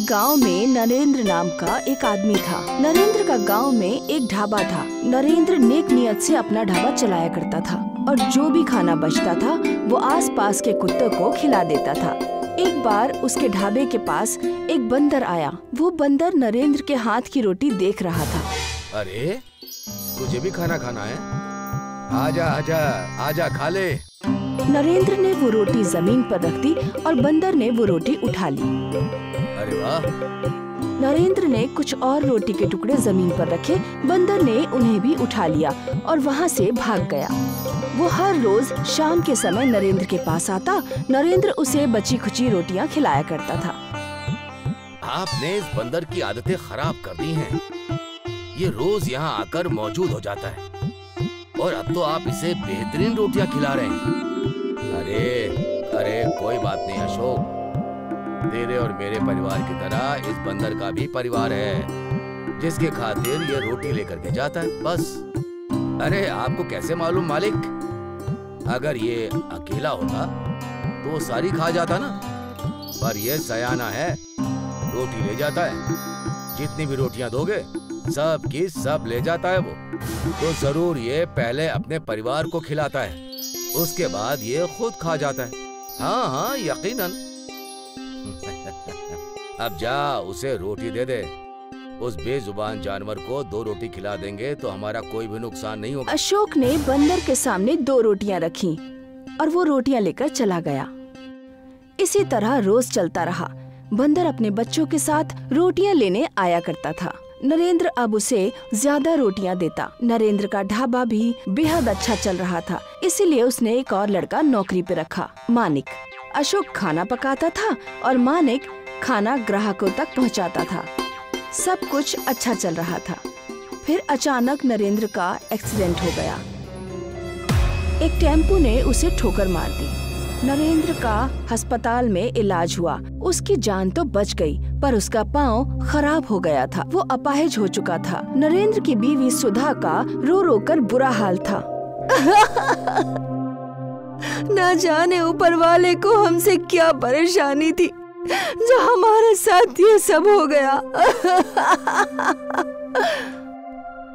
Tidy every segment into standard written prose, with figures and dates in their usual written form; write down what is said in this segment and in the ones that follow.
गांव में नरेंद्र नाम का एक आदमी था। नरेंद्र का गांव में एक ढाबा था। नरेंद्र नेक नियत से अपना ढाबा चलाया करता था और जो भी खाना बचता था वो आसपास के कुत्तों को खिला देता था। एक बार उसके ढाबे के पास एक बंदर आया। वो बंदर नरेंद्र के हाथ की रोटी देख रहा था। अरे तुझे भी खाना खाना है? आजा आजा आजा खा ले। नरेंद्र ने वो रोटी जमीन पर रख दी और बंदर ने वो रोटी उठा ली। अरे वाह! नरेंद्र ने कुछ और रोटी के टुकड़े जमीन पर रखे। बंदर ने उन्हें भी उठा लिया और वहाँ से भाग गया। वो हर रोज शाम के समय नरेंद्र के पास आता। नरेंद्र उसे बची खुची रोटियां खिलाया करता था। आपने इस बंदर की आदतें खराब कर दी हैं। ये रोज यहाँ आकर मौजूद हो जाता है और अब तो आप इसे बेहतरीन रोटियां खिला रहे हैं। अरे कोई बात नहीं अशोक, तेरे और मेरे परिवार की तरह इस बंदर का भी परिवार है जिसके खातिर ये रोटी लेकर के जाता है, बस। अरे आपको कैसे मालूम मालिक? अगर ये अकेला होता तो वो सारी खा जाता ना, पर ये सयाना है, रोटी ले जाता है। जितनी भी रोटियां दोगे सब की सब ले जाता है वो। तो जरूर ये पहले अपने परिवार को खिलाता है, उसके बाद ये खुद खा जाता है। हाँ यकीनन। अब जा उसे रोटी दे दे। उस बेजुबान जानवर को 2 रोटी खिला देंगे तो हमारा कोई भी नुकसान नहीं होगा। अशोक ने बंदर के सामने 2 रोटियां रखी और वो रोटियां लेकर चला गया। इसी तरह रोज चलता रहा। बंदर अपने बच्चों के साथ रोटियां लेने आया करता था। नरेंद्र अब उसे ज्यादा रोटियां देता। नरेंद्र का ढाबा भी बेहद अच्छा चल रहा था, इसीलिए उसने एक और लड़का नौकरी पे रखा, मानिक। अशोक खाना पकाता था और मानिक खाना ग्राहकों तक पहुंचाता था। सब कुछ अच्छा चल रहा था। फिर अचानक नरेंद्र का एक्सीडेंट हो गया। एक टेम्पो ने उसे ठोकर मार दी। नरेंद्र का अस्पताल में इलाज हुआ। उसकी जान तो बच गई, पर उसका पाँव खराब हो गया था। वो अपाहिज हो चुका था। नरेंद्र की बीवी सुधा का रो रो कर बुरा हाल था। न जाने ऊपर वाले को हमसे क्या परेशानी थी जो हमारे साथ ये सब हो गया।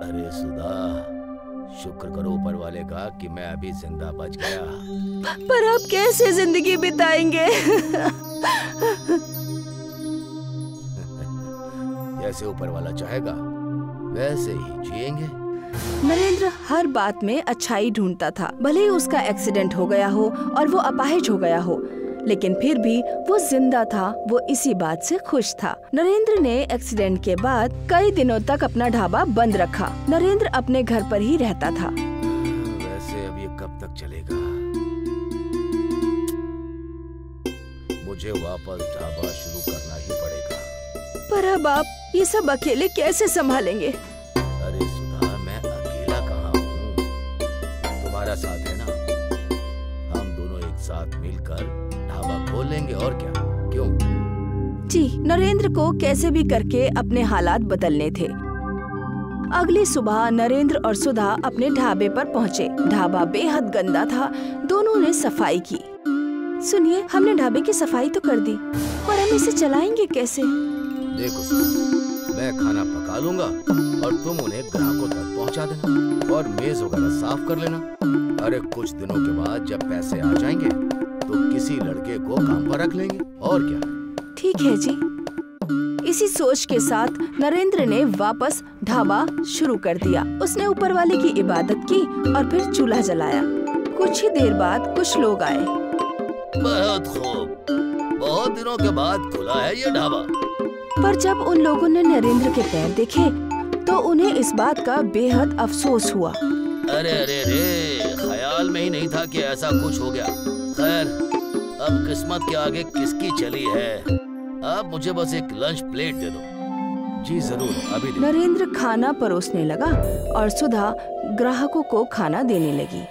अरे सुधा, शुक्र करो ऊपर वाले का कि मैं अभी जिंदा बच गया। पर अब कैसे जिंदगी बिताएंगे? जैसे ऊपर वाला चाहेगा वैसे ही जिएंगे। नरेंद्र हर बात में अच्छाई ढूंढता था। भले ही उसका एक्सीडेंट हो गया हो और वो अपाहिज हो गया हो, लेकिन फिर भी वो जिंदा था। वो इसी बात से खुश था। नरेंद्र ने एक्सीडेंट के बाद कई दिनों तक अपना ढाबा बंद रखा। नरेंद्र अपने घर पर ही रहता था। वैसे अब ये कब तक चलेगा? मुझे वापस ढाबा शुरू करना ही पड़ेगा। पर अब आप ये सब अकेले कैसे संभालेंगे? अरे सुधा, मैं अकेला कहाँ हूँ? तुम्हारा साथ है ना? हम दोनों एक साथ मिलकर ढाबा खोल लेंगे, और क्या? क्यों? जी, नरेंद्र को कैसे भी करके अपने हालात बदलने थे। अगली सुबह नरेंद्र और सुधा अपने ढाबे पर पहुँचे। ढाबा बेहद गंदा था। दोनों ने सफाई की। सुनिए, हमने ढाबे की सफाई तो कर दी, पर हम इसे चलाएंगे कैसे? देखो सुधा, मैं खाना पका लूंगा और तुम उन्हें ग्राहकों तक पहुंचा देना और मेज वगैरह साफ कर लेना। अरे कुछ दिनों के बाद जब पैसे आ जाएंगे तो किसी लड़के को काम पर रख लेंगे, और क्या? ठीक है जी। इसी सोच के साथ नरेंद्र ने वापस ढाबा शुरू कर दिया। उसने ऊपर वाले की इबादत की और फिर चूल्हा जलाया। कुछ ही देर बाद कुछ लोग आए। बहुत खूब, बहुत दिनों के बाद खुला है ये ढाबा। पर जब उन लोगों ने नरेंद्र के पैर देखे तो उन्हें इस बात का बेहद अफसोस हुआ। अरे अरे अरे, ख्याल में ही नहीं था कि ऐसा कुछ हो गया। खैर, अब किस्मत के आगे किसकी चली है। अब मुझे बस एक लंच प्लेट दे दो। जी जरूर, अभी दे। नरेंद्र खाना परोसने लगा और सुधा ग्राहकों को खाना देने लगी।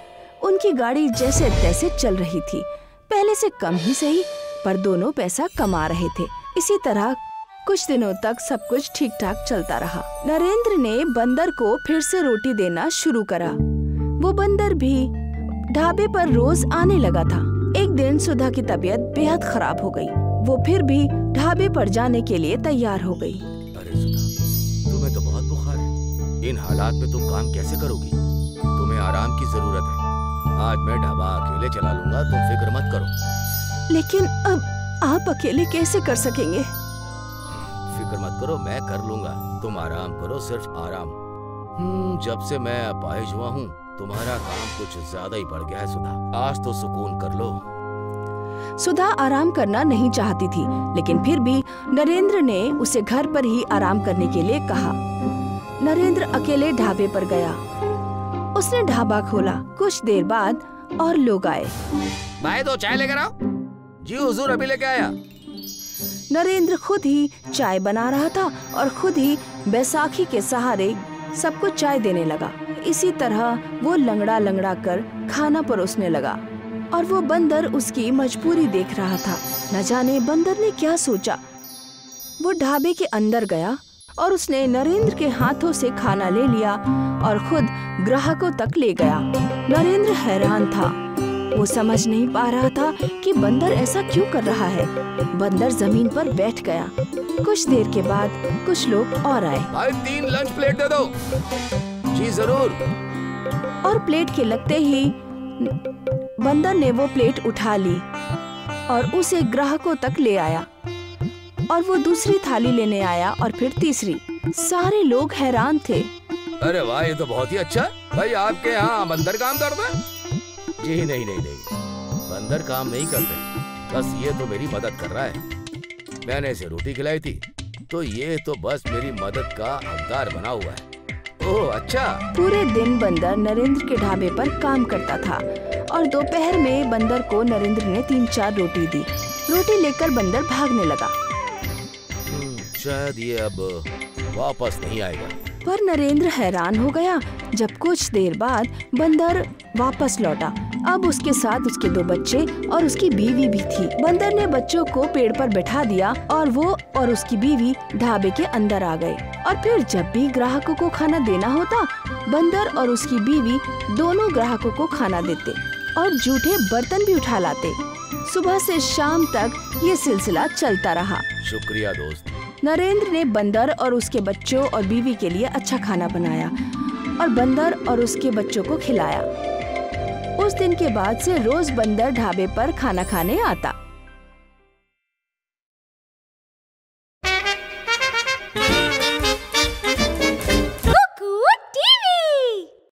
उनकी गाड़ी जैसे तैसे चल रही थी। पहले से कम ही सही, पर दोनों पैसा कमा रहे थे। इसी तरह कुछ दिनों तक सब कुछ ठीक ठाक चलता रहा। नरेंद्र ने बंदर को फिर से रोटी देना शुरू करा। वो बंदर भी ढाबे पर रोज आने लगा था। एक दिन सुधा की तबीयत बेहद खराब हो गई। वो फिर भी ढाबे पर जाने के लिए तैयार हो गई। अरे सुधा, तुम्हें तो बहुत बुखार है। इन हालात में तुम काम कैसे करोगी? तुम्हें आराम की जरूरत है। आज मैं ढाबा अकेले चला लूंगा, तुम फिक्र मत करो। लेकिन अब आप अकेले कैसे कर सकेंगे? फिक्र मत करो, मैं कर लूंगा। तुम आराम करो, सिर्फ आराम। जब से मैं अपाहिज हुआ हूँ तुम्हारा काम कुछ ज्यादा ही बढ़ गया है सुधा। आज तो सुकून कर लो। सुधा आराम करना नहीं चाहती थी, लेकिन फिर भी नरेंद्र ने उसे घर पर ही आराम करने के लिए कहा। नरेंद्र अकेले ढाबे पर गया। उसने ढाबा खोला। कुछ देर बाद और लोग आए। भाई दो चाय लेकर आओ। जी हुजूर, अभी लेके आया। नरेंद्र खुद ही चाय बना रहा था और खुद ही बैसाखी के सहारे सबको चाय देने लगा। इसी तरह वो लंगड़ा लंगड़ा कर खाना परोसने लगा और वो बंदर उसकी मजबूरी देख रहा था। न जाने बंदर ने क्या सोचा। वो ढाबे के अंदर गया और उसने नरेंद्र के हाथों से खाना ले लिया और खुद ग्राहकों तक ले गया। नरेंद्र हैरान था। वो समझ नहीं पा रहा था कि बंदर ऐसा क्यों कर रहा है। बंदर जमीन पर बैठ गया। कुछ देर के बाद कुछ लोग और आए। भाई 3 लंच प्लेट दे दो। जी जरूर। और प्लेट के लगते ही बंदर ने वो प्लेट उठा ली और उसे ग्राहकों तक ले आया और वो दूसरी थाली लेने आया और फिर तीसरी। सारे लोग हैरान थे। अरे वाह, ये तो बहुत ही अच्छा। भाई आपके यहाँ बंदर काम करता है? जी नहीं, बंदर काम नहीं करते, बस ये तो मेरी मदद कर रहा है। मैंने इसे रोटी खिलाई थी तो ये तो बस मेरी मदद का हकदार बना हुआ है। ओह अच्छा। पूरे दिन बंदर नरेंद्र के ढाबे पर काम करता था और दोपहर में बंदर को नरेंद्र ने 3-4 रोटी दी। रोटी लेकर बंदर भागने लगा। शायद ये अब वापस नहीं आएगा। पर नरेंद्र हैरान हो गया जब कुछ देर बाद बंदर वापस लौटा। अब उसके साथ उसके 2 बच्चे और उसकी बीवी भी थी। बंदर ने बच्चों को पेड़ पर बैठा दिया और वो और उसकी बीवी ढाबे के अंदर आ गए। और फिर जब भी ग्राहकों को खाना देना होता, बंदर और उसकी बीवी दोनों ग्राहकों को खाना देते और जूठे बर्तन भी उठा लाते। सुबह से शाम तक ये सिलसिला चलता रहा। शुक्रिया दोस्त। नरेंद्र ने बंदर और उसके बच्चों और बीवी के लिए अच्छा खाना बनाया और बंदर और उसके बच्चों को खिलाया। उस दिन के बाद से रोज बंदर ढाबे पर खाना खाने आता।